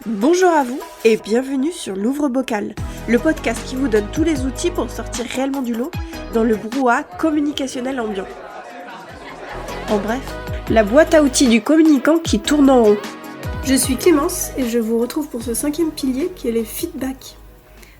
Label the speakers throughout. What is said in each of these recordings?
Speaker 1: Bonjour à vous et bienvenue sur l'Ouvre-Bocal, le podcast qui vous donne tous les outils pour sortir réellement du lot dans le brouhaha communicationnel ambiant. En bref, la boîte à outils du communicant qui tourne en rond. Je suis Clémence et je vous retrouve pour ce 5e pilier qui est les feedbacks.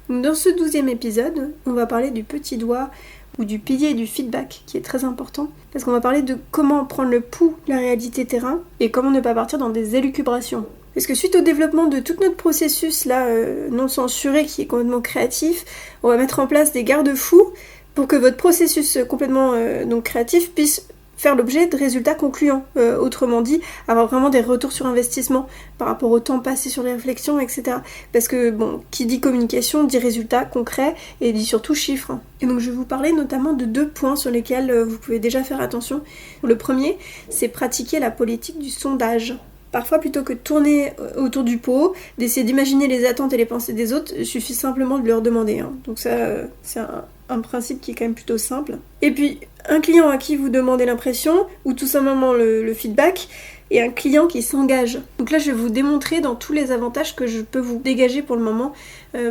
Speaker 1: Dans ce 12e épisode, on va parler du petit doigt ou du pilier du feedback qui est très important parce qu'on va parler de comment prendre le pouls de la réalité terrain et comment ne pas partir dans des élucubrations. Parce que suite au développement de tout notre processus là non censuré qui est complètement créatif, on va mettre en place des garde-fous pour que votre processus complètement donc créatif puisse faire l'objet de résultats concluants. Autrement dit, avoir vraiment des retours sur investissement par rapport au temps passé sur les réflexions, etc. Parce que, bon, qui dit communication dit résultats concrets et dit surtout chiffres. Et donc je vais vous parler notamment de 2 points sur lesquels vous pouvez déjà faire attention. Le premier, c'est pratiquer la politique du sondage. Parfois, plutôt que de tourner autour du pot, d'essayer d'imaginer les attentes et les pensées des autres, il suffit simplement de leur demander. Donc ça, c'est un principe qui est quand même plutôt simple. Et puis, un client à qui vous demandez l'impression, ou tout simplement le feedback, et un client qui s'engage. Donc là, je vais vous démontrer dans tous les avantages que je peux vous dégager pour le moment,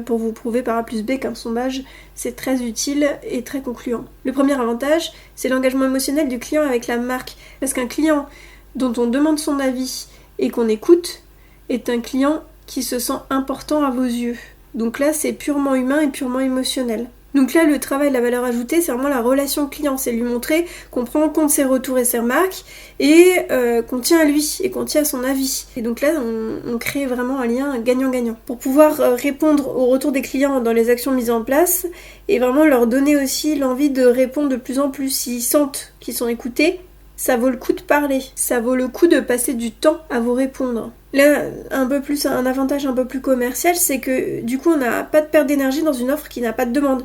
Speaker 1: pour vous prouver par A plus B qu'un sondage, c'est très utile et très concluant. Le premier avantage, c'est l'engagement émotionnel du client avec la marque. Parce qu'un client dont on demande son avis et qu'on écoute, est un client qui se sent important à vos yeux. Donc là, c'est purement humain et purement émotionnel. Donc là, le travail de la valeur ajoutée, c'est vraiment la relation client, c'est lui montrer qu'on prend en compte ses retours et ses remarques, et qu'on tient à lui, et qu'on tient à son avis. Et donc là, on crée vraiment un lien gagnant-gagnant. Pour pouvoir répondre aux retours des clients dans les actions mises en place, et vraiment leur donner aussi l'envie de répondre de plus en plus, s'ils sentent qu'ils sont écoutés, ça vaut le coup de parler, ça vaut le coup de passer du temps à vous répondre. Là, un avantage un peu plus commercial, c'est que du coup on n'a pas de perte d'énergie dans une offre qui n'a pas de demande.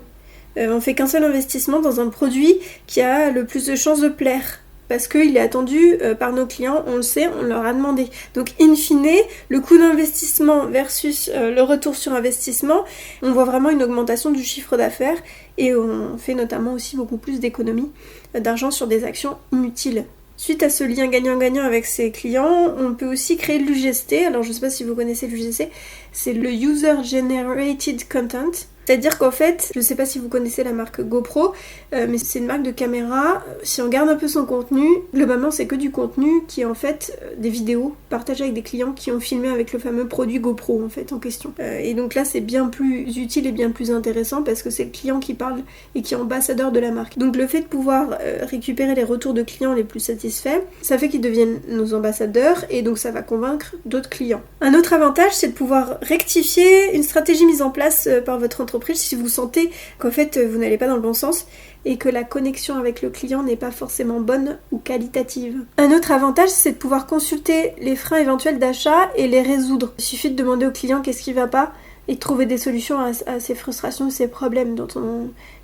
Speaker 1: On fait qu'un seul investissement dans un produit qui a le plus de chances de plaire. Parce qu'il est attendu par nos clients, on le sait, on leur a demandé. Donc in fine, le coût d'investissement versus le retour sur investissement, on voit vraiment une augmentation du chiffre d'affaires et on fait notamment aussi beaucoup plus d'économies d'argent sur des actions inutiles. Suite à ce lien gagnant-gagnant avec ses clients, on peut aussi créer l'UGC. Alors je ne sais pas si vous connaissez l'UGC, c'est le User Generated Content. C'est-à-dire qu'en fait, je ne sais pas si vous connaissez la marque GoPro, mais c'est une marque de caméra. Si on regarde un peu son contenu, globalement c'est que du contenu qui est en fait des vidéos partagées avec des clients qui ont filmé avec le fameux produit GoPro en fait en question. Et donc là c'est bien plus utile et bien plus intéressant parce que c'est le client qui parle et qui est ambassadeur de la marque. Donc le fait de pouvoir récupérer les retours de clients les plus satisfaits, ça fait qu'ils deviennent nos ambassadeurs et donc ça va convaincre d'autres clients. Un autre avantage, c'est de pouvoir rectifier une stratégie mise en place par votre entreprise si vous sentez qu'en fait vous n'allez pas dans le bon sens et que la connexion avec le client n'est pas forcément bonne ou qualitative. Un autre avantage, c'est de pouvoir consulter les freins éventuels d'achat et les résoudre. Il suffit de demander au client qu'est-ce qui va pas et de trouver des solutions à ces frustrations, ces problèmes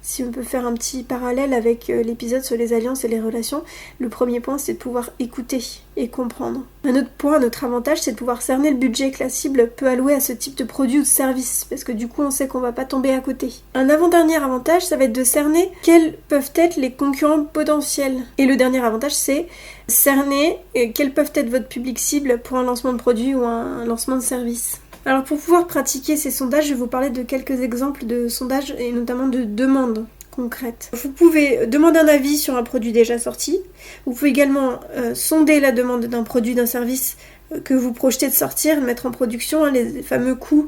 Speaker 1: si on peut faire un petit parallèle avec l'épisode sur les alliances et les relations, le premier point c'est de pouvoir écouter et comprendre. Un autre point, un autre avantage, c'est de pouvoir cerner le budget que la cible peut allouer à ce type de produit ou de service, parce que du coup on sait qu'on va pas tomber à côté. Un avant-dernier avantage, ça va être de cerner quels peuvent être les concurrents potentiels. Et le dernier avantage, c'est cerner quels peuvent être votre public cible pour un lancement de produit ou un lancement de service. Alors pour pouvoir pratiquer ces sondages, je vais vous parler de quelques exemples de sondages et notamment de demandes concrètes. Vous pouvez demander un avis sur un produit déjà sorti. Vous pouvez également sonder la demande d'un produit, d'un service que vous projetez de sortir, de mettre en production, les fameux coûts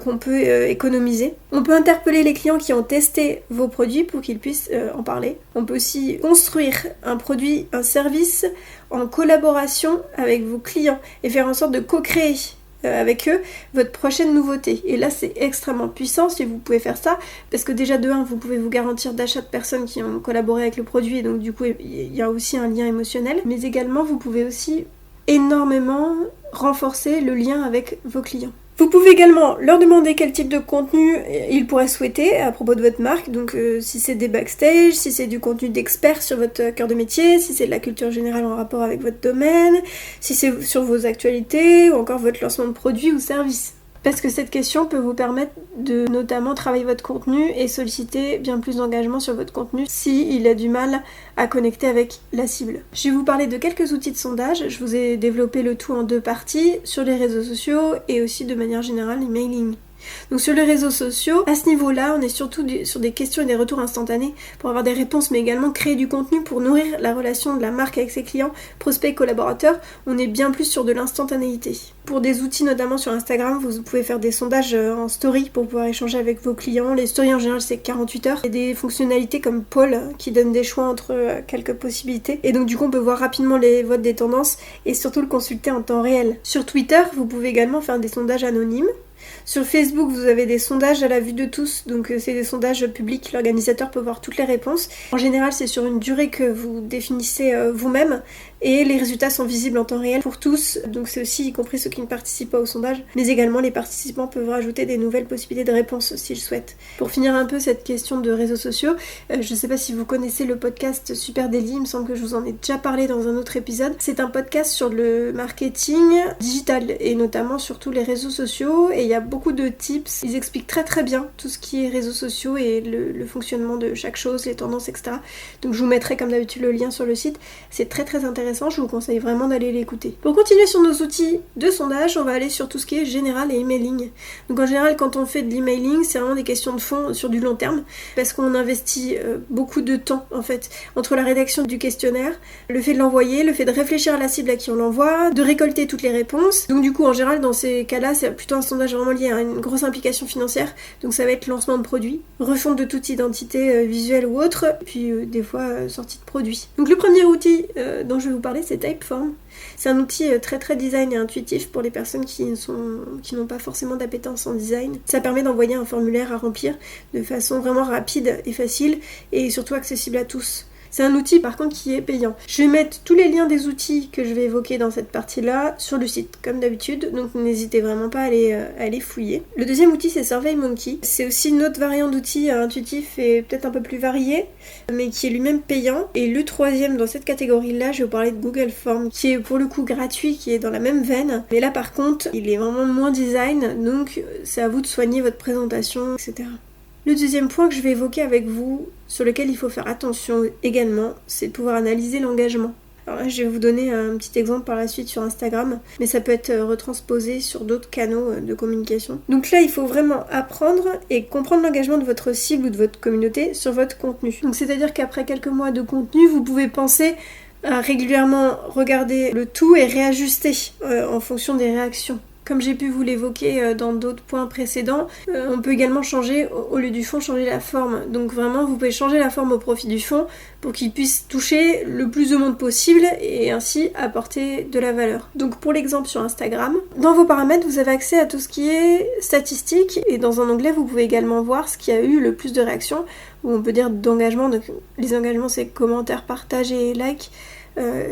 Speaker 1: qu'on peut économiser. On peut interpeller les clients qui ont testé vos produits pour qu'ils puissent en parler. On peut aussi construire un produit, un service en collaboration avec vos clients et faire en sorte de co-créer avec eux votre prochaine nouveauté. Et là c'est extrêmement puissant si vous pouvez faire ça parce que déjà de 1 vous pouvez vous garantir d'achat de personnes qui ont collaboré avec le produit et donc du coup il y a aussi un lien émotionnel, mais également vous pouvez aussi énormément renforcer le lien avec vos clients. Vous pouvez également leur demander quel type de contenu ils pourraient souhaiter à propos de votre marque, donc si c'est des backstage, si c'est du contenu d'experts sur votre cœur de métier, si c'est de la culture générale en rapport avec votre domaine, si c'est sur vos actualités ou encore votre lancement de produit ou service. Parce que cette question peut vous permettre de notamment travailler votre contenu et solliciter bien plus d'engagement sur votre contenu s'il a du mal à connecter avec la cible. Je vais vous parler de quelques outils de sondage. Je vous ai développé le tout en 2 parties, sur les réseaux sociaux et aussi de manière générale l'emailing. Donc sur les réseaux sociaux, à ce niveau-là, on est surtout sur des questions et des retours instantanés pour avoir des réponses, mais également créer du contenu pour nourrir la relation de la marque avec ses clients, prospects, collaborateurs. On est bien plus sur de l'instantanéité. Pour des outils notamment sur Instagram, vous pouvez faire des sondages en story pour pouvoir échanger avec vos clients. Les stories en général c'est 48 heures. Il y a des fonctionnalités comme Poll qui donnent des choix entre quelques possibilités. Et donc du coup on peut voir rapidement les votes des tendances et surtout le consulter en temps réel. Sur Twitter, vous pouvez également faire des sondages anonymes. Sur Facebook, vous avez des sondages à la vue de tous, donc c'est des sondages publics, l'organisateur peut voir toutes les réponses. En général, c'est sur une durée que vous définissez vous-même et les résultats sont visibles en temps réel pour tous, donc c'est aussi y compris ceux qui ne participent pas au sondage, mais également les participants peuvent rajouter des nouvelles possibilités de réponses s'ils souhaitent. Pour finir un peu cette question de réseaux sociaux, je ne sais pas si vous connaissez le podcast Super Daily, il me semble que je vous en ai déjà parlé dans un autre épisode. C'est un podcast sur le marketing digital et notamment sur tous les réseaux sociaux et il y a beaucoup de tips, ils expliquent très très bien tout ce qui est réseaux sociaux et le fonctionnement de chaque chose, les tendances, etc. Donc je vous mettrai comme d'habitude le lien sur le site, c'est très très intéressant, je vous conseille vraiment d'aller l'écouter. Pour continuer sur nos outils de sondage, on va aller sur tout ce qui est général et emailing. Donc en général quand on fait de l'emailing, c'est vraiment des questions de fond sur du long terme, parce qu'on investit beaucoup de temps en fait, entre la rédaction du questionnaire, le fait de l'envoyer, le fait de réfléchir à la cible à qui on l'envoie, de récolter toutes les réponses. Donc du coup en général dans ces cas-là, c'est plutôt un sondage vraiment lié à une grosse implication financière, donc ça va être lancement de produit, refonte de toute identité visuelle ou autre, puis des fois sortie de produit. Donc le premier outil dont je vais vous parler, c'est Typeform. C'est un outil très très design et intuitif pour les personnes qui n'ont pas forcément d'appétence en design. Ça permet d'envoyer un formulaire à remplir de façon vraiment rapide et facile et surtout accessible à tous. C'est un outil par contre qui est payant. Je vais mettre tous les liens des outils que je vais évoquer dans cette partie-là sur le site, comme d'habitude, donc n'hésitez vraiment pas à aller fouiller. Le deuxième outil c'est SurveyMonkey. C'est aussi une autre variante d'outil intuitif et peut-être un peu plus varié, mais qui est lui-même payant. Et le troisième dans cette catégorie-là, je vais vous parler de Google Forms, qui est pour le coup gratuit, qui est dans la même veine. Mais là par contre, il est vraiment moins design, donc c'est à vous de soigner votre présentation, etc. Le deuxième point que je vais évoquer avec vous, sur lequel il faut faire attention également, c'est de pouvoir analyser l'engagement. Alors là, je vais vous donner un petit exemple par la suite sur Instagram, mais ça peut être retransposé sur d'autres canaux de communication. Donc là, il faut vraiment apprendre et comprendre l'engagement de votre cible ou de votre communauté sur votre contenu. Donc c'est-à-dire qu'après quelques mois de contenu, vous pouvez penser à régulièrement regarder le tout et réajuster en fonction des réactions. Comme j'ai pu vous l'évoquer dans d'autres points précédents, on peut également changer, au lieu du fond, changer la forme. Donc vraiment, vous pouvez changer la forme au profit du fond pour qu'il puisse toucher le plus de monde possible et ainsi apporter de la valeur. Donc pour l'exemple sur Instagram, dans vos paramètres, vous avez accès à tout ce qui est statistiques et dans un onglet, vous pouvez également voir ce qui a eu le plus de réactions, ou on peut dire d'engagement. Donc les engagements, c'est commentaires, partages et likes.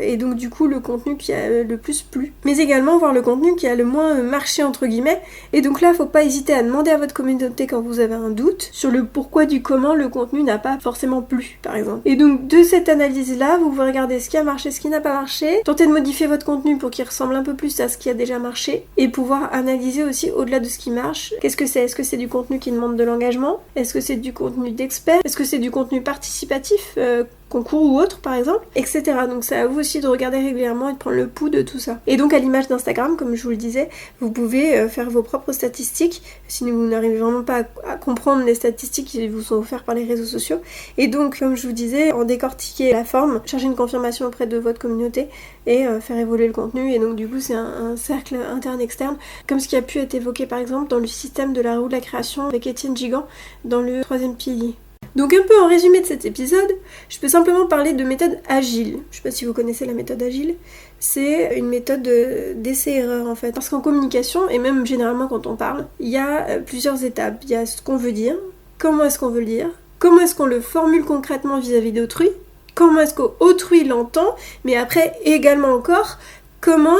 Speaker 1: Et donc du coup le contenu qui a le plus plu, mais également voir le contenu qui a le moins marché entre guillemets. Et donc là faut pas hésiter à demander à votre communauté quand vous avez un doute sur le pourquoi du comment le contenu n'a pas forcément plu par exemple. Et donc de cette analyse là vous pouvez regarder ce qui a marché, ce qui n'a pas marché, tenter de modifier votre contenu pour qu'il ressemble un peu plus à ce qui a déjà marché et pouvoir analyser aussi au-delà de ce qui marche. Qu'est-ce que c'est? Est-ce que c'est du contenu qui demande de l'engagement? Est-ce que c'est du contenu d'expert? Est-ce que c'est du contenu participatif, concours ou autre par exemple, etc. Donc c'est à vous aussi de regarder régulièrement et de prendre le pouls de tout ça. Et donc à l'image d'Instagram, comme je vous le disais, vous pouvez faire vos propres statistiques si vous n'arrivez vraiment pas à comprendre les statistiques qui vous sont offertes par les réseaux sociaux. Et donc comme je vous disais, en décortiquer la forme, chercher une confirmation auprès de votre communauté et faire évoluer le contenu. Et donc du coup c'est un cercle interne-externe, comme ce qui a pu être évoqué par exemple dans le système de la roue de la création avec Étienne Gigant dans le 3e pilier. Donc un peu en résumé de cet épisode, je peux simplement parler de méthode agile. Je sais pas si vous connaissez la méthode agile. C'est une méthode d'essai-erreur en fait. Parce qu'en communication, et même généralement quand on parle, il y a plusieurs étapes. Il y a ce qu'on veut dire, comment est-ce qu'on veut le dire, comment est-ce qu'on le formule concrètement vis-à-vis d'autrui, comment est-ce qu'autrui l'entend, mais après également encore, comment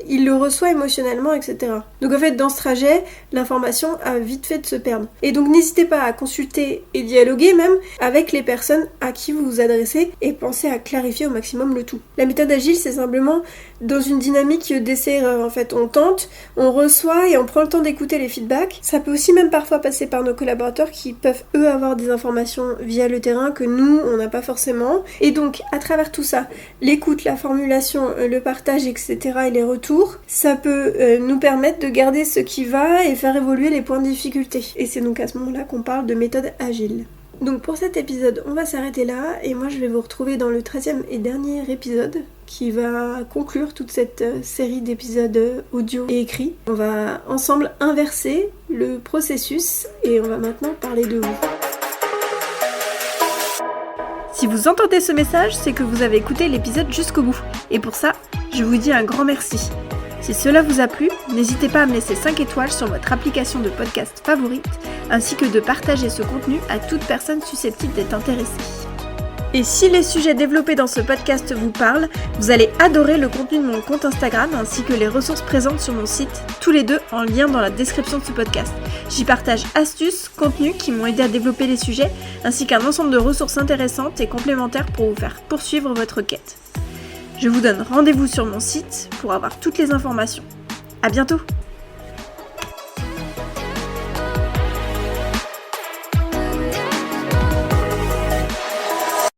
Speaker 1: il le reçoit émotionnellement, etc. Donc en fait, dans ce trajet, l'information a vite fait de se perdre. Et donc n'hésitez pas à consulter et dialoguer même avec les personnes à qui vous vous adressez et pensez à clarifier au maximum le tout. La méthode agile, c'est simplement dans une dynamique d'essai-erreur. En fait, on tente, on reçoit et on prend le temps d'écouter les feedbacks. Ça peut aussi même parfois passer par nos collaborateurs qui peuvent eux avoir des informations via le terrain que nous, on n'a pas forcément. Et donc, à travers tout ça, l'écoute, la formulation, le partage, etc. et les retours, ça peut nous permettre de garder ce qui va et faire évoluer les points de difficulté. Et c'est donc à ce moment-là qu'on parle de méthode agile. Donc pour cet épisode, on va s'arrêter là et moi je vais vous retrouver dans le 13e et dernier épisode qui va conclure toute cette série d'épisodes audio et écrits. On va ensemble inverser le processus et on va maintenant parler de vous. Si vous entendez ce message, c'est que vous avez écouté l'épisode jusqu'au bout. Et pour ça, je vous dis un grand merci. Si cela vous a plu, n'hésitez pas à me laisser 5 étoiles sur votre application de podcast favorite, ainsi que de partager ce contenu à toute personne susceptible d'être intéressée. Et si les sujets développés dans ce podcast vous parlent, vous allez adorer le contenu de mon compte Instagram ainsi que les ressources présentes sur mon site, tous les deux en lien dans la description de ce podcast. J'y partage astuces, contenus qui m'ont aidé à développer les sujets, ainsi qu'un ensemble de ressources intéressantes et complémentaires pour vous faire poursuivre votre quête. Je vous donne rendez-vous sur mon site pour avoir toutes les informations. À bientôt!